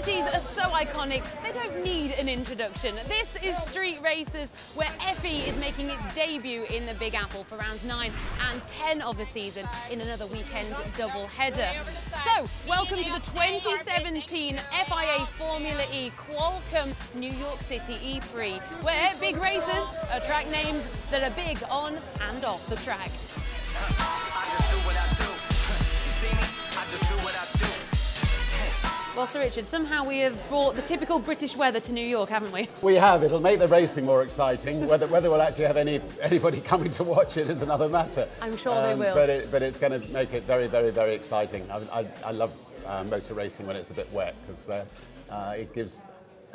cities are so iconic, they don't need an introduction. This is Street Racers, where Effie is making its debut in the Big Apple for rounds 9 and 10 of the season in another weekend double-header. So, welcome to the 2017 FIA Formula E Qualcomm New York City E-Prix, where big racers attract names that are big on and off the track. Well, Sir Richard, somehow we have brought the typical British weather to New York, haven't we? We have. It'll make the racing more exciting. Whether we'll actually have anybody coming to watch it is another matter. I'm sure they will. But it's going to make it very, very, very exciting. I love motor racing when it's a bit wet, because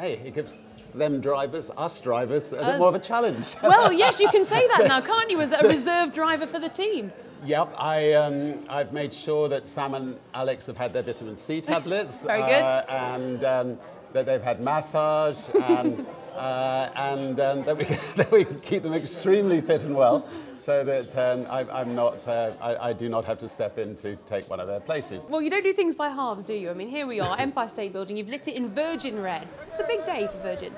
it gives them drivers, us drivers, a bit more of a challenge. Well, yes, you can say that now, can't you, as a reserve driver for the team? Yep, I've made sure that Sam and Alex have had their vitamin C tablets. Very good. And that they've had massage, and that we can keep them extremely fit and well, so that I do not have to step in to take one of their places. Well, you don't do things by halves, do you? I mean, here we are, Empire State Building. You've lit it in Virgin red. It's a big day for Virgin.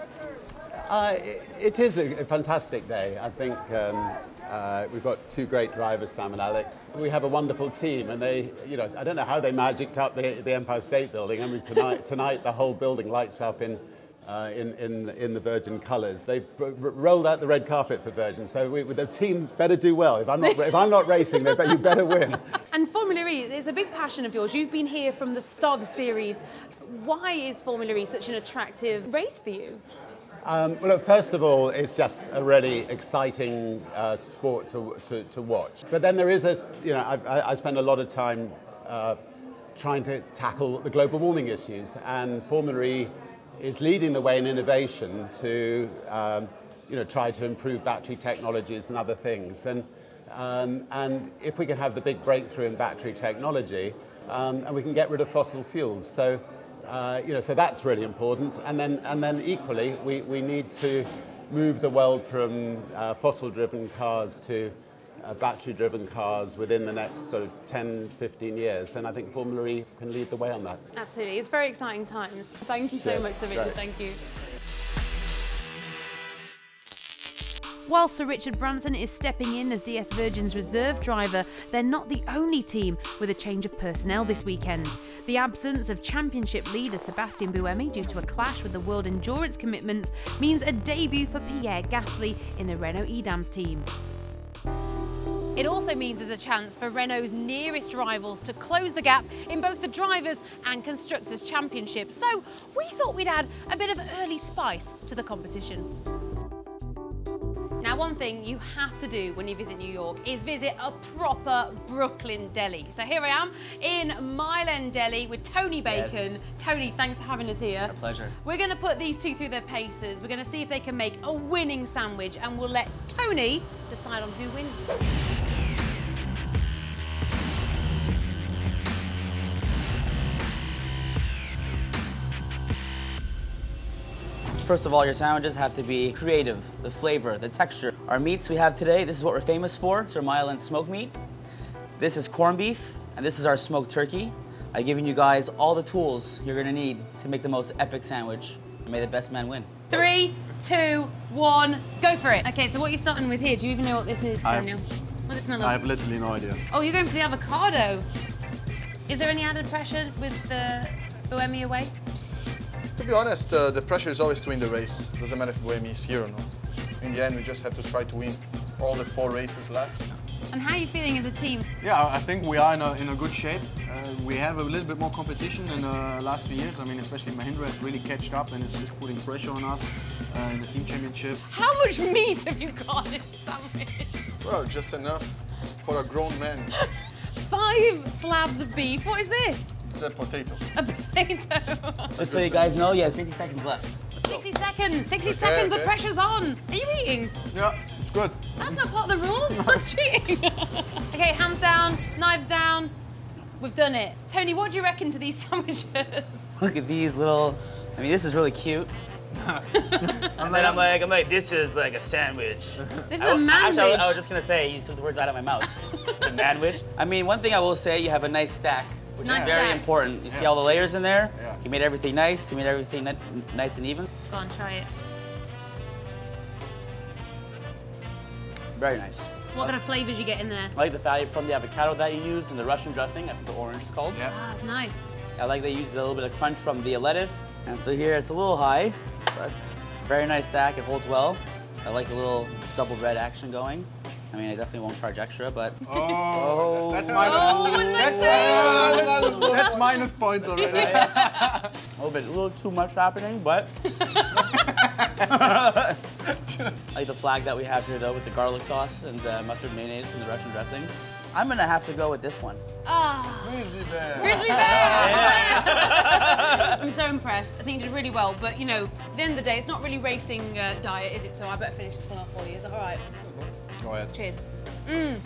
It is a fantastic day. I think we've got two great drivers, Sam and Alex. We have a wonderful team, and they, I don't know how they magicked up the Empire State Building. I mean, tonight the whole building lights up in the Virgin colours. They've rolled out the red carpet for Virgin, so the team better do well. If I'm not racing, you better win. And Formula E is a big passion of yours. You've been here from the start of the series. Why is Formula E such an attractive race for you? Well, look, first of all, it's just a really exciting sport to watch. But then there is this, I spend a lot of time trying to tackle the global warming issues, and Formula E is leading the way in innovation to, try to improve battery technologies and other things. And if we can have the big breakthrough in battery technology, and we can get rid of fossil fuels. So that's really important. And then equally, we need to move the world from fossil-driven cars to battery-driven cars within the next sort of 10, 15 years. And I think Formula E can lead the way on that. Absolutely. It's very exciting times. Thank you so much, Sir Richard. Right. Thank you. While Sir Richard Branson is stepping in as DS Virgin's reserve driver, they're not the only team with a change of personnel this weekend. The absence of championship leader Sebastien Buemi due to a clash with the World Endurance commitments means a debut for Pierre Gasly in the Renault Edams team. It also means there's a chance for Renault's nearest rivals to close the gap in both the Drivers' and Constructors' Championships. So we thought we'd add a bit of early spice to the competition. Now, one thing you have to do when you visit New York is visit a proper Brooklyn deli. So here I am in Milan Deli with Tony Bacon. Yes. Tony, thanks for having us here. A pleasure. We're going to put these two through their paces. We're going to see if they can make a winning sandwich, and we'll let Tony decide on who wins. First of all, your sandwiches have to be creative, the flavor, the texture. Our meats we have today, this is what we're famous for. It's our Milan smoked meat. This is corned beef, and this is our smoked turkey. I've given you guys all the tools you're gonna need to make the most epic sandwich, and may the best man win. 3, 2, 1, go for it. Okay, so what are you starting with here? Do you even know what this is, Daniel? What does it smell like? I have literally no idea. Oh, you're going for the avocado. Is there any added pressure with the Buemi away? To be honest, the pressure is always to win the race. Doesn't matter if Buemi is here or not. In the end, we just have to try to win all the 4 races left. And how are you feeling as a team? Yeah, I think we are in a good shape. We have a little bit more competition than the last 2 years. I mean, especially Mahindra has really catched up and is putting pressure on us in the team championship. How much meat have you got in this sandwich? Well, just enough for a grown man. 5 slabs of beef. What is this? It's a potato. A potato. Just so you guys know, you have 60 seconds left. 60 seconds. 60 seconds. The pressure's on. Are you eating? Yeah, it's good. That's not part of the rules. That's cheating. Okay, hands down, knives down. We've done it. Tony, what do you reckon to these sandwiches? Look at these little, I mean, this is really cute. I'm like, this is like a sandwich. This is a manwich. I was just gonna say, you took the words out of my mouth. It's a manwich. I mean, one thing I will say, you have a nice stack which Nice is very stack. important. You see all the layers in there? Yeah. He made everything nice. He made everything nice and even. Go on, try it. Very nice. What kind of flavours you get in there? I like the value from the avocado that you use and the Russian dressing. That's what the orange is called. Yeah. Ah, that's nice. I like they used a little bit of crunch from the lettuce. And so here it's a little high, but very nice stack. It holds well. I like a little double bread action going. I mean, I definitely won't charge extra, but... Oh, that's minus. Oh, That's minus points already. a little too much happening, but... I like the flag that we have here, though, with the garlic sauce and the mustard mayonnaise and the Russian dressing. I'm gonna have to go with this one. Ah. Grizzly bear. Grizzly bear! I'm so impressed. I think you did really well, but you know, at the end of the day, it's not really racing diet, is it? So I better finish this one off for you. Is that all right? Go ahead. Cheers. Really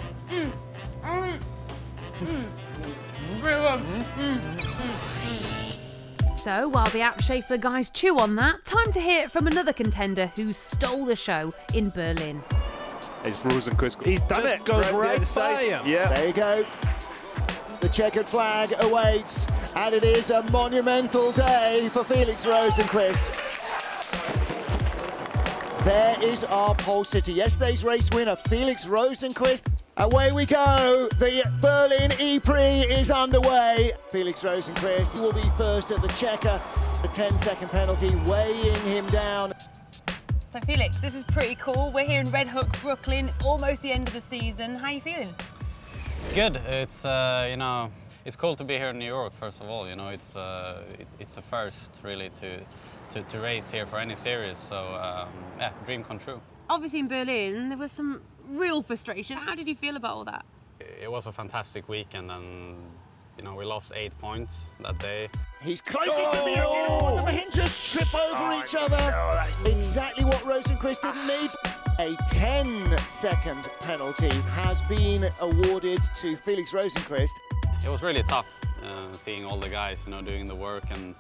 good. So while the Abt Schaeffler guys chew on that, time to hear from another contender who stole the show in Berlin. It's Rosenquist. He's done it. Goes Right right the by side. him. Yeah. There you go. The checkered flag awaits, and it is a monumental day for Felix Rosenquist. There is our pole sitter, yesterday's race winner, Felix Rosenquist. Away we go. The Berlin E-Prix is underway. Felix Rosenquist, he will be first at the checker. The 10-second penalty weighing him down. So Felix, this is pretty cool. We're here in Red Hook, Brooklyn. It's almost the end of the season. How are you feeling? Good. It's you know, it's cool to be here in New York. First of all, you know, it's a first really to race here for any series. So yeah, dream come true. Obviously in Berlin, there was some real frustration. How did you feel about all that? It was a fantastic weekend, and you know, we lost 8 points that day. He's closest to the outside. The hinges trip over each other. Exactly what Rosenquist didn't need. A 10-second penalty has been awarded to Felix Rosenquist. It was really tough seeing all the guys, you know, doing the work, and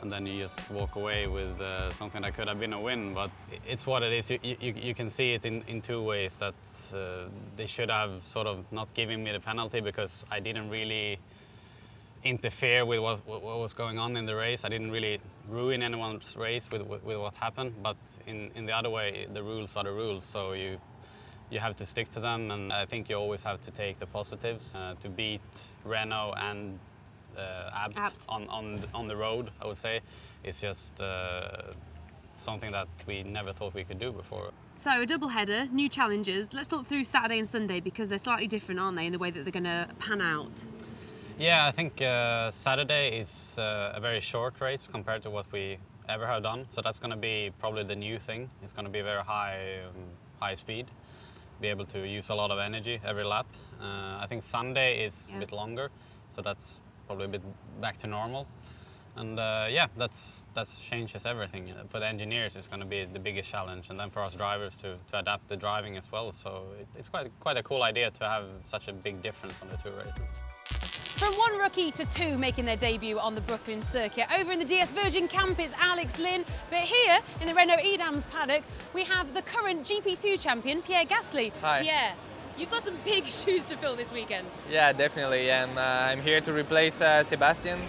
then you just walk away with something that could have been a win. But it's what it is. You can see it in two ways. That they should have sort of not given me the penalty because I didn't really interfere with what was going on in the race. I didn't really ruin anyone's race with what happened. But in the other way, the rules are the rules. So you have to stick to them, and I think you always have to take the positives. To beat Renault and Abt on the road, I would say, it's just something that we never thought we could do before. So a double header, new challenges. Let's talk through Saturday and Sunday because they're slightly different, aren't they, in the way that they're going to pan out? Yeah, I think Saturday is a very short race compared to what we ever have done. So that's going to be probably the new thing. It's going to be very high speed, be able to use a lot of energy every lap. I think Sunday is a bit longer, so that's probably a bit back to normal. And yeah, that changes everything. For the engineers, it's going to be the biggest challenge, and then for us drivers to adapt the driving as well. So it's quite a cool idea to have such a big difference on the two races. From one rookie to two making their debut on the Brooklyn circuit. Over in the DS Virgin camp, it's Alex, Lynn. But here in the Renault Edam's paddock, we have the current GP2 champion, Pierre Gasly. Hi. Pierre, you've got some big shoes to fill this weekend. Yeah, definitely. I'm here to replace Sebastien.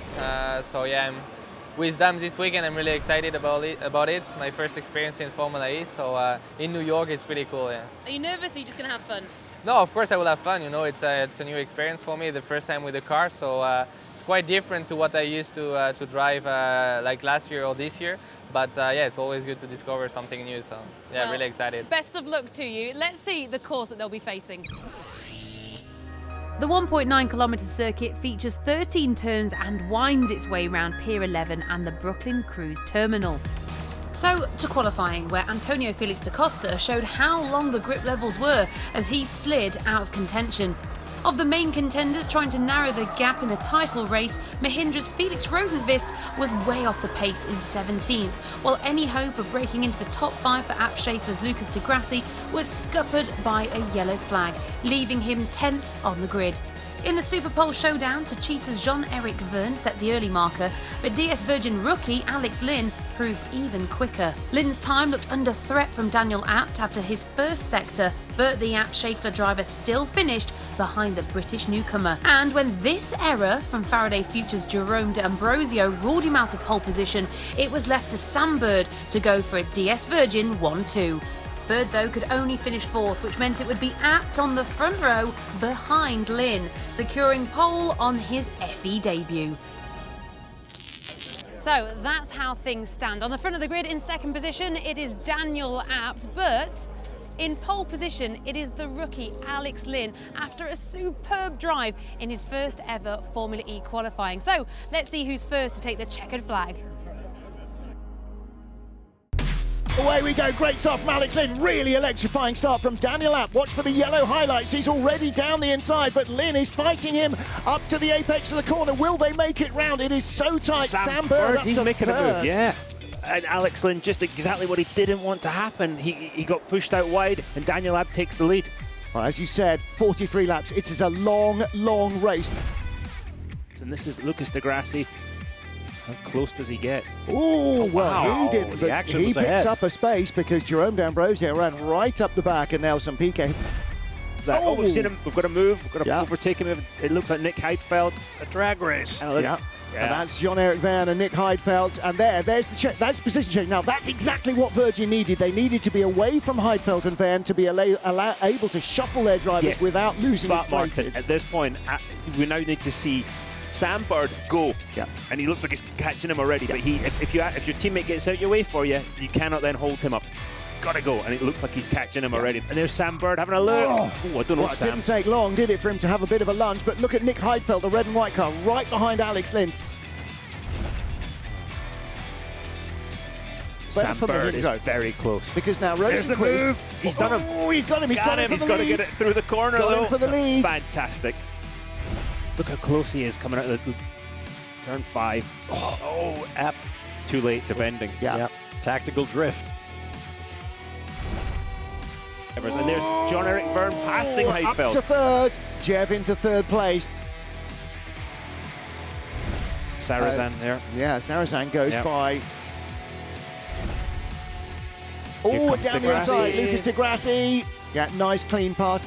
So yeah, I'm with them this weekend. I'm really excited about it. My first experience in Formula E. So in New York, it's pretty cool. Yeah. Are you nervous or are you just going to have fun? No, of course I will have fun. You know, it's a new experience for me, the first time with the car. So it's quite different to what I used to drive like last year or this year. But yeah, it's always good to discover something new. So yeah, well, really excited. Best of luck to you. Let's see the course that they'll be facing. The 1.9-kilometre circuit features 13 turns and winds its way around Pier 11 and the Brooklyn Cruise Terminal. So, to qualifying, where Antonio Felix da Costa showed how long the grip levels were as he slid out of contention. Of the main contenders trying to narrow the gap in the title race, Mahindra's Felix Rosenquist was way off the pace in 17th, while any hope of breaking into the top 5 for Abt Schaeffler's Lucas Di Grassi was scuppered by a yellow flag, leaving him 10th on the grid. In the Super Pole showdown, Techeetah's Jean-Eric Verne set the early marker, but DS Virgin rookie Alex Lynn proved even quicker. Lynn's time looked under threat from Daniel Abt after his first sector, but the Abt Schaeffler driver still finished behind the British newcomer. And when this error from Faraday Future's Jerome D'Ambrosio ruled him out of pole position, it was left to Sam Bird to go for a DS Virgin 1-2. Bird, though, could only finish fourth, which meant it would be Abt on the front row behind Lynn, securing pole on his FE debut. So that's how things stand. On the front of the grid in second position, it is Daniel Abt, but in pole position, it is the rookie Alex Lynn after a superb drive in his first ever Formula E qualifying. So let's see who's first to take the checkered flag. Away we go, great start from Alex Lynn, really electrifying start from Daniel Abt. Watch for the yellow highlights, he's already down the inside, but Lynn is fighting him up to the apex of the corner. Will they make it round? It is so tight. Sam Bird up he's to making third. a move, yeah. And Alex Lynn, just exactly what he didn't want to happen. He got pushed out wide, and Daniel Abt takes the lead. Well, as you said, 43 laps. It is a long, long race. And this is Lucas Di Grassi. How close does he get? Oh, well, wow. he didn't, but he picks up a space because Jerome D'Ambrosio ran right up the back, and Nelson Piquet. Oh, we've seen him. We've got to move. We've got to overtake him. It looks like Nick Heidfeld. A drag race. Yeah. And that's Jean-Eric Verne and Nick Heidfeld, and there's the check. That's position change. Now that's exactly what Virgin needed. They needed to be away from Heidfeld and Verne to be able to shuffle their drivers without losing places. Martin, at this point, we now need to see Sam Bird go. Yeah. And he looks like he's catching him already. But if your teammate gets out your way for you, you cannot then hold him up. Gotta go, and it looks like he's catching him already. And there's Sam Bird having a look. Oh, I don't know. It didn't take long, did it, for him to have a bit of a lunge? But look at Nick Heidfeld, the red and white car, right behind Alex Lynn. Sam Bird is very close. Because now Rosenquist, he's done him. Oh, he's got him. He's got him. He's got to get it through the corner. Got him for the lead. Fantastic. Look how close he is coming out of the turn 5. Oh, Abt. Too late defending. Yeah. Tactical drift. And there's Jean-Eric Verne passing Heidfeld. Up to third. Jev into third place. Sarrazin there. Yeah, Sarrazin goes by. Oh, down the inside, Lucas Di Grassi. Yeah, nice clean pass.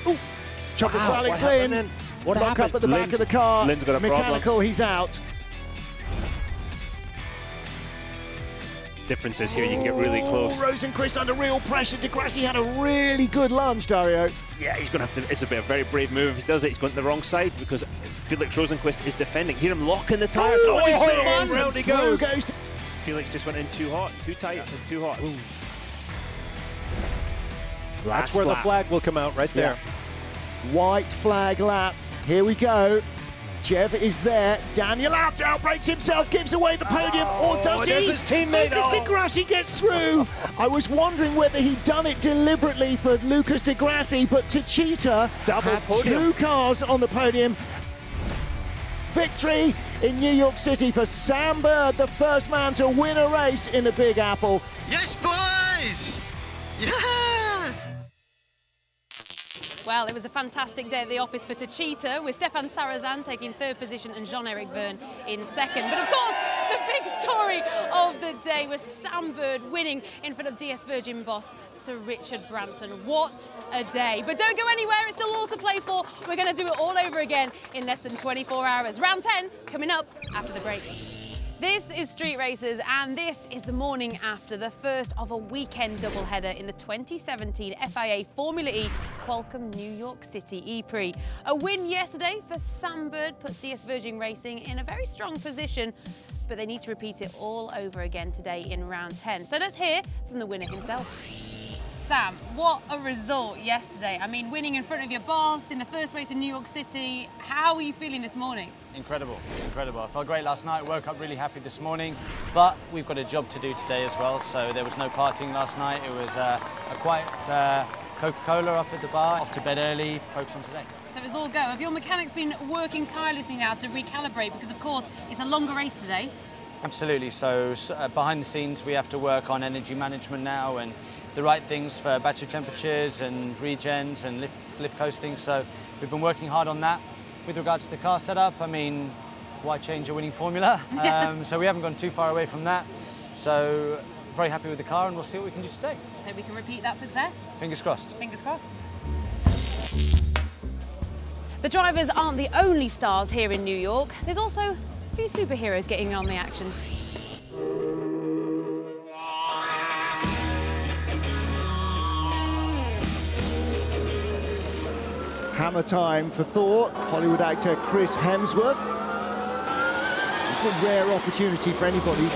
Oh, trouble for Alex Lynn. What Lock happened? up at the back of the car. Lynn's got a Mechanical, problem. he's out. Difference is here, you can get really close. Rosenquist under real pressure. Di Grassi had a really good lunge, Dario. Yeah, he's going to have to. It's a very brave move. If he does it, he's going to the wrong side because Felix Rosenquist is defending. Hear him locking the tyres. Round he goes. Felix just went in too hot, too tight, and too hot. That's where the flag will come out right there. White flag lap. Here we go. Jev is there. Daniel Abt outbreaks himself, gives away the podium, or does he? His teammate. Lucas Di Grassi gets through. I was wondering whether he'd done it deliberately for Lucas Di Grassi, but Techeetah had 2 cars on the podium. Victory in New York City for Sam Bird, the first man to win a race in the Big Apple. Yes, boys! Yeah! Well, it was a fantastic day at the office for Techeetah, with Stefan Sarrazin taking third position and Jean-Eric Verne in second. But of course, the big story of the day was Sam Bird winning in front of DS Virgin boss Sir Richard Branson. What a day. But don't go anywhere, it's still all to play for. We're going to do it all over again in less than 24 hours. Round 10 coming up after the break. This is Street Racers, and this is the morning after the first of a weekend doubleheader in the 2017 FIA Formula E Qualcomm New York City E-Prix. A win yesterday for Sam Bird puts DS Virgin Racing in a very strong position, but they need to repeat it all over again today in round 10. So let's hear from the winner himself. Sam, what a result yesterday. I mean, winning in front of your boss in the first race in New York City. How are you feeling this morning? Incredible, incredible. I felt great last night, woke up really happy this morning, but we've got a job to do today as well, so there was no partying last night. It was a quiet Coca-Cola up at the bar, off to bed early, focus on today. So it was all go. Have your mechanics been working tirelessly now to recalibrate? Because of course, it's a longer race today. Absolutely, so behind the scenes we have to work on energy management now and the right things for battery temperatures and regens and lift coasting. So we've been working hard on that. With regards to the car setup, I mean, why change a winning formula? Yes. So we haven't gone too far away from that. So very happy with the car, and we'll see what we can do today. So we can repeat that success? Fingers crossed. Fingers crossed. The drivers aren't the only stars here in New York. There's also a few superheroes getting in on the action. Hammer time for Thor, Hollywood actor Chris Hemsworth. It's a rare opportunity for anybody.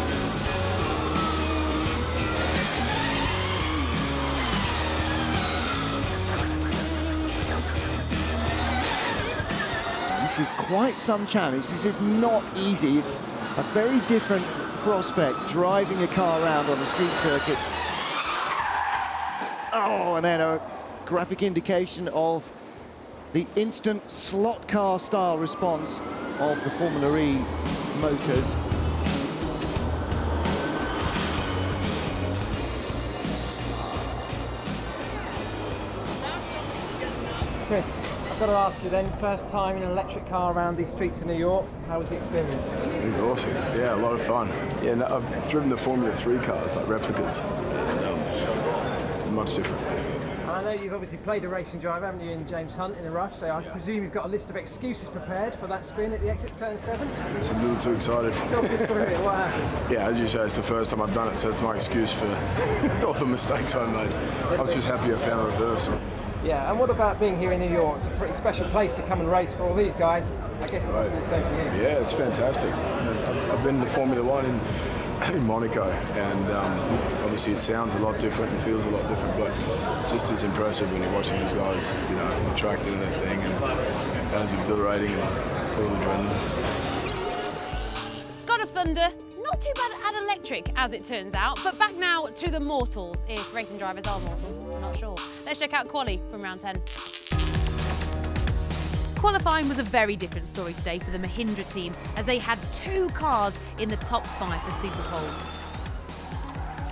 This is quite some challenge. This is not easy. It's a very different prospect, driving a car around on a street circuit. Oh, and then a graphic indication of the instant slot car style response of the Formula E motors. Chris, I've got to ask you then, first time in an electric car around these streets of New York, how was the experience? It was awesome, yeah, a lot of fun. Yeah, no, I've driven the Formula 3 cars, like replicas, and much different. I know you've obviously played a racing driver, haven't you, in James Hunt in the Rush, so I presume you've got a list of excuses prepared for that spin at the exit turn 7? It's a little too excited. Talk us through it, what happened? Yeah, as you say, it's the first time I've done it, so it's my excuse for all the mistakes I made. I was just happy I found a reverse. Yeah, and what about being here in New York? It's a pretty special place to come and race for all these guys. I guess it must be the same for you. Yeah, it's fantastic. I've been to Formula 1 in Monaco, and obviously it sounds a lot different and feels a lot different, but just as impressive when you're watching these guys, you know, on the track doing their thing, and as exhilarating and full of adrenaline. God of Thunder, not too bad at electric, as it turns out, but back now to the mortals, if racing drivers are mortals, I'm not sure. Let's check out quali from round 10. Qualifying was a very different story today for the Mahindra team, as they had 2 cars in the top 5 for Superpole.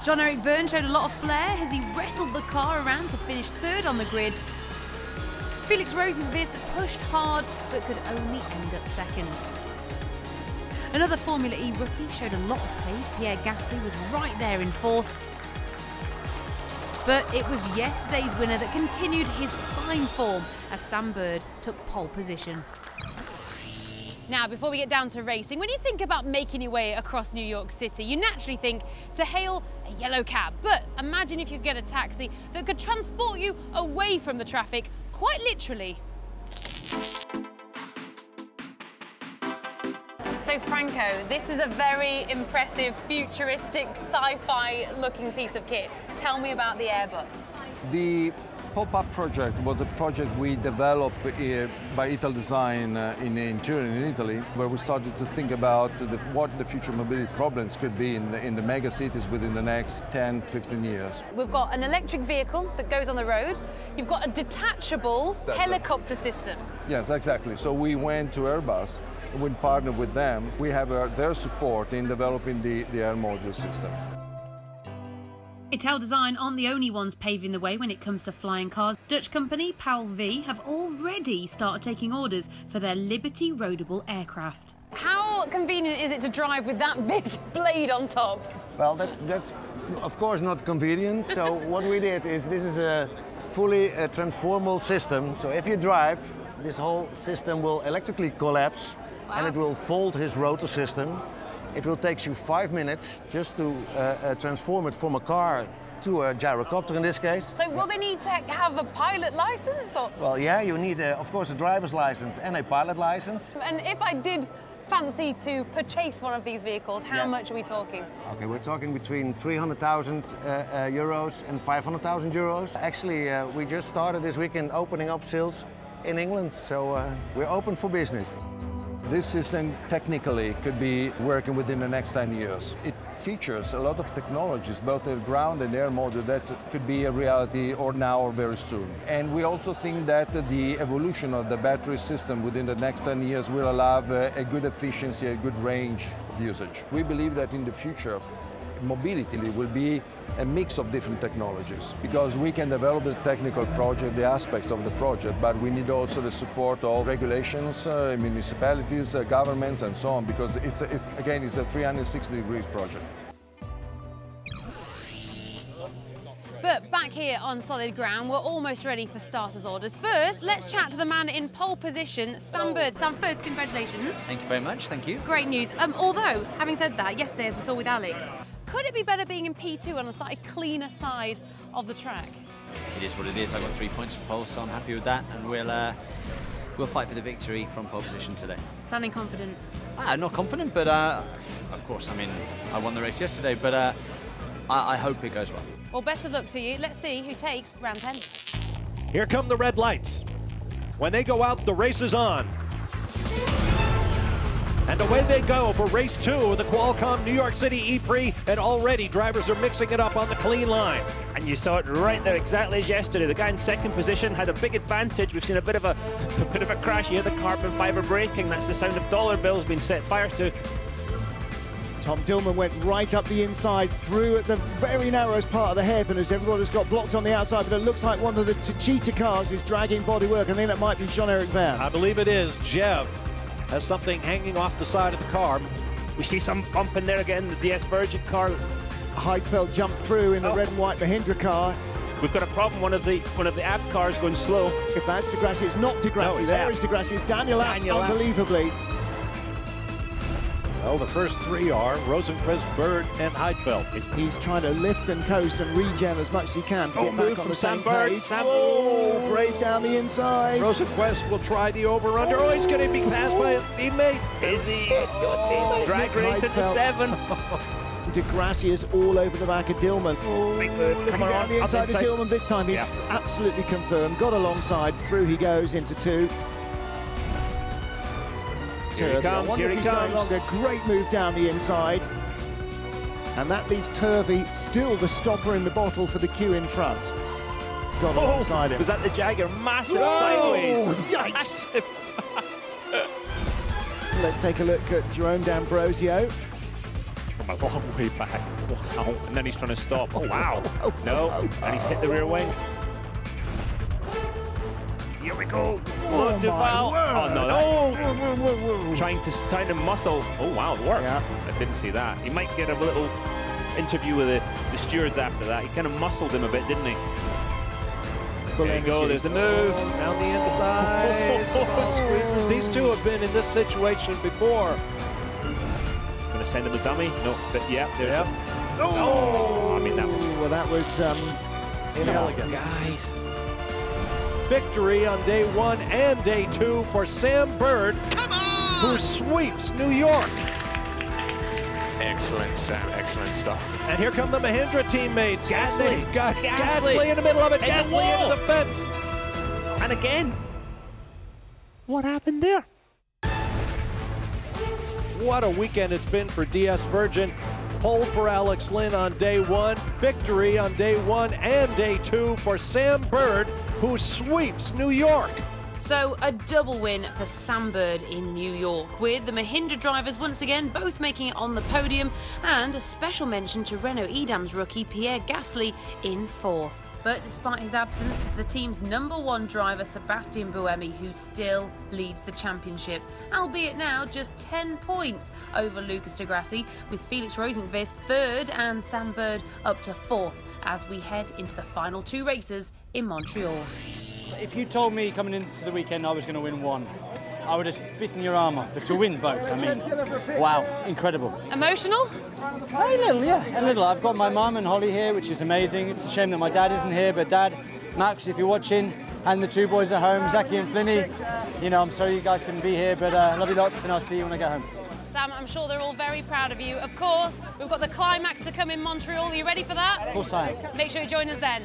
Jean-Eric Vergne showed a lot of flair as he wrestled the car around to finish 3rd on the grid. Felix Rosenquist pushed hard, but could only end up 2nd. Another Formula E rookie showed a lot of pace. Pierre Gasly was right there in 4th. But it was yesterday's winner that continued his fine form as Sam Bird took pole position. Now, before we get down to racing, when you think about making your way across New York City, you naturally think to hail a yellow cab. But imagine if you get a taxi that could transport you away from the traffic, quite literally. So Franco, this is a very impressive, futuristic, sci-fi looking piece of kit. Tell me about the Airbus. The pop-up project was a project we developed by Ital Design in Turin, in Italy, where we started to think about what the future mobility problems could be in the mega cities within the next 10, 15 years. We've got an electric vehicle that goes on the road. You've got a detachable helicopter system. Yes, exactly. So we went to Airbus. We partnered with them. We have their support in developing the air module system. Ital Design aren't the only ones paving the way when it comes to flying cars. Dutch company Paul V have already started taking orders for their Liberty roadable aircraft. How convenient is it to drive with that big blade on top? Well, that's of course not convenient. So what we did is this is a fully transformable system. So if you drive, this whole system will electrically collapse. Wow. And it will fold his rotor system. It will take you 5 minutes just to transform it from a car to a gyrocopter in this case. So will they need to have a pilot license? Or? Well, yeah, you need, of course, a driver's license and a pilot license. And if I did fancy to purchase one of these vehicles, how much are we talking? Okay, we're talking between 300,000 euros and 500,000 euros. Actually, we just started this weekend opening up sales in England, so we're open for business. This system technically could be working within the next 10 years. It features a lot of technologies, both the ground and air module, that could be a reality or now or very soon. And we also think that the evolution of the battery system within the next 10 years will allow a good efficiency, a good range of usage. We believe that in the future, mobility will be a mix of different technologies, because we can develop the technical project, the aspects of the project, but we need also the support of regulations, municipalities, governments, and so on, because it's a 360 degrees project. But back here on solid ground, we're almost ready for starters orders. First, let's chat to the man in pole position, Sam Bird. Sam, first, congratulations. Thank you very much, thank you. Great news. Although, having said that, yesterday, as we saw with Alex, could it be better being in P2 on a slightly cleaner side of the track? It is what it is. I got 3 points for pole, so I'm happy with that, and we'll fight for the victory from pole position today. Sounding confident? Not confident, but of course, I mean, I won the race yesterday, but I hope it goes well. Well, best of luck to you. Let's see who takes round 10. Here come the red lights. When they go out, the race is on. And away they go for race 2 of the Qualcomm New York City E-Prix, and already drivers are mixing it up on the clean line. And you saw it right there, exactly as yesterday. The guy in second position had a big advantage. We've seen a bit of a crash here. The carbon fiber braking. That's the sound of dollar bills being set fire to. Tom Dillman went right up the inside, through at the very narrowest part of the hairpin as everybody's got blocked on the outside, but it looks like one of the Cheetah cars is dragging bodywork, and then it might be Jean-Eric Vergne. I believe it is. Jev has something hanging off the side of the car. We see some bump in there again, the DS Virgin car. Heidfeld jumped through in the red and white Mahindra car. We've got a problem, one of the Abt cars going slow. If that's Di Grassi, it's not Di Grassi. No, there is Di Grassi. It's Daniel Abt, unbelievably. Well, the first 3 are Rosenquist, Bird, and Heidfeld. He's trying to lift and coast and regen as much as he can to get back on the same page. Oh, brave down the inside. Rosenquist will try the over-under. Oh, he's going to be passed by his teammate. Is he? Drag race at the 7. Di Grassi is all over the back of Dillman. Looking down the inside of Dillman this time. He's absolutely confirmed. Got alongside, through he goes into 2. Here he comes, here he comes. A great move down the inside. And that leaves Turvey still the stopper in the bottle for the queue in front. Got alongside him. Was that the Jagger? Massive sideways. Yikes! Let's take a look at Jerome D'Ambrosio. From a long way back. Wow. And then he's trying to stop. Oh, wow. No. And he's hit the rear wing. Here we go. Oh, Duval. Oh, no. Trying to muscle. Oh, wow, it worked. Yeah. I didn't see that. He might get a little interview with the stewards after that. He kind of muscled him a bit, didn't he? There you go, there's the move. Down the inside. Squeezes. These two have been in this situation before. Going to send him a dummy? No, but yeah, there's Oh, I mean, that was... Well, that was inelegant. Guys. Victory on day 1 and day 2 for Sam Bird, who sweeps New York. Excellent, Sam. Excellent stuff. And here come the Mahindra teammates. Gasly. Gasly in the middle of it. Gasly into the fence. And again. What happened there? What a weekend it's been for DS Virgin. Pole for Alex Lynn on day 1. Victory on day 1 and day 2 for Sam Bird, who sweeps New York. So a double win for Sam Bird in New York, with the Mahindra drivers once again both making it on the podium, and a special mention to Renault Edam's rookie Pierre Gasly in 4th. But despite his absence, it's the team's #1 driver Sebastien Buemi who still leads the championship, albeit now just 10 points over Lucas Di Grassi, with Felix Rosenquist 3rd and Sam Bird up to 4th as we head into the final 2 races in Montreal. If you told me coming into the weekend I was going to win 1, I would have bitten your arm off. But to win both, I mean, wow, incredible. Emotional? A little, yeah, a little. I've got my mum and Holly here, which is amazing. It's a shame that my dad isn't here, but Dad, Max, if you're watching, and the 2 boys at home, Zachy and Flinny, you know, I'm sorry you guys couldn't be here, but love you lots, and I'll see you when I get home. Sam, I'm sure they're all very proud of you. Of course, we've got the climax to come in Montreal. Are you ready for that? Of course I am. Make sure you join us then.